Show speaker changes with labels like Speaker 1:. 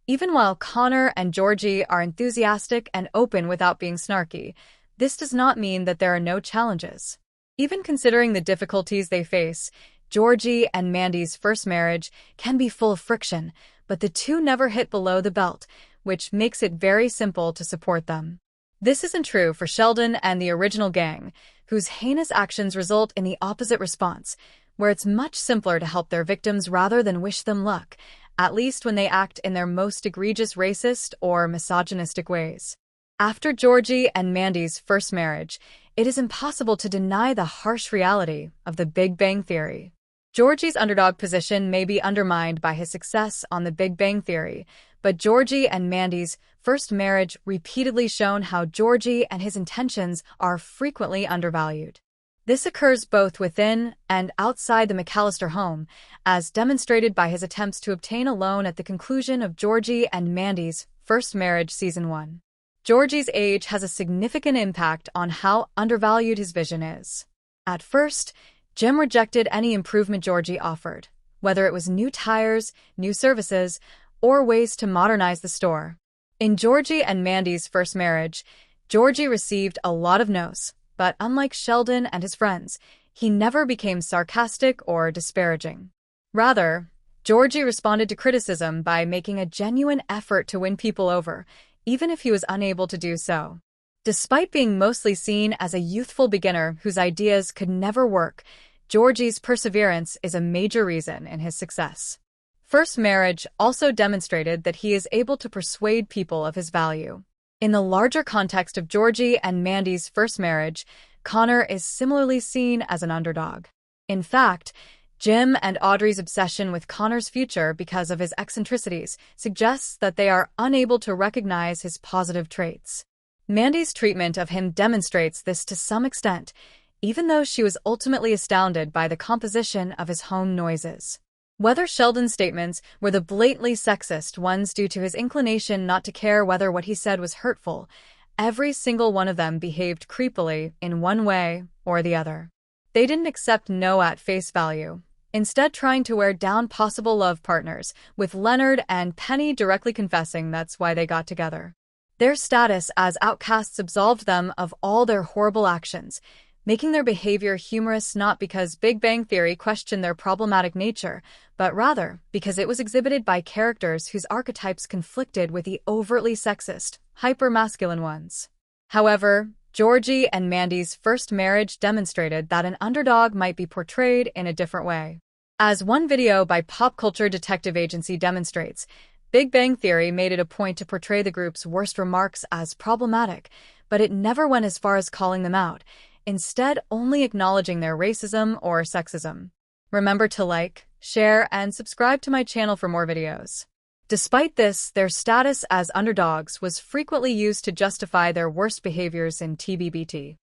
Speaker 1: Even while Connor and Georgie are enthusiastic and open without being snarky, this does not mean that there are no challenges. Even considering the difficulties they face, Georgie and Mandy's first marriage can be full of friction, but the two never hit below the belt, which makes it very simple to support them. This isn't true for Sheldon and the original gang, whose heinous actions result in the opposite response, where it's much simpler to help their victims rather than wish them luck, at least when they act in their most egregious racist or misogynistic ways. After Georgie and Mandy's first marriage, it is impossible to deny the harsh reality of the Big Bang Theory. Georgie's underdog position may be undermined by his success on the Big Bang Theory, but Georgie and Mandy's first marriage repeatedly shown how Georgie and his intentions are frequently undervalued. This occurs both within and outside the McAllister home, as demonstrated by his attempts to obtain a loan at the conclusion of Georgie and Mandy's first marriage season 1. Georgie's age has a significant impact on how undervalued his vision is. At first, Jim rejected any improvement Georgie offered, whether it was new tires, new services, or ways to modernize the store. In Georgie and Mandy's first marriage, Georgie received a lot of no's, but unlike Sheldon and his friends, he never became sarcastic or disparaging. Rather, Georgie responded to criticism by making a genuine effort to win people over, even if he was unable to do so. Despite being mostly seen as a youthful beginner whose ideas could never work, Georgie's perseverance is a major reason in his success. First marriage also demonstrated that he is able to persuade people of his value. In the larger context of Georgie and Mandy's first marriage, Connor is similarly seen as an underdog. In fact, Jim and Audrey's obsession with Connor's future because of his eccentricities suggests that they are unable to recognize his positive traits. Mandy's treatment of him demonstrates this to some extent, even though she was ultimately astounded by the composition of his home noises. Whether Sheldon's statements were the blatantly sexist ones due to his inclination not to care whether what he said was hurtful, every single one of them behaved creepily in one way or the other. They didn't accept no at face value, instead trying to wear down possible love partners, with Leonard and Penny directly confessing that's why they got together. Their status as outcasts absolved them of all their horrible actions, making their behavior humorous not because Big Bang Theory questioned their problematic nature, but rather because it was exhibited by characters whose archetypes conflicted with the overtly sexist, hyper-masculine ones. However, Georgie and Mandy's first marriage demonstrated that an underdog might be portrayed in a different way. As one video by Pop Culture Detective Agency demonstrates, Big Bang Theory made it a point to portray the group's worst remarks as problematic, but it never went as far as calling them out, instead only acknowledging their racism or sexism. Remember to like, share, and subscribe to my channel for more videos. Despite this, their status as underdogs was frequently used to justify their worst behaviors in TBBT.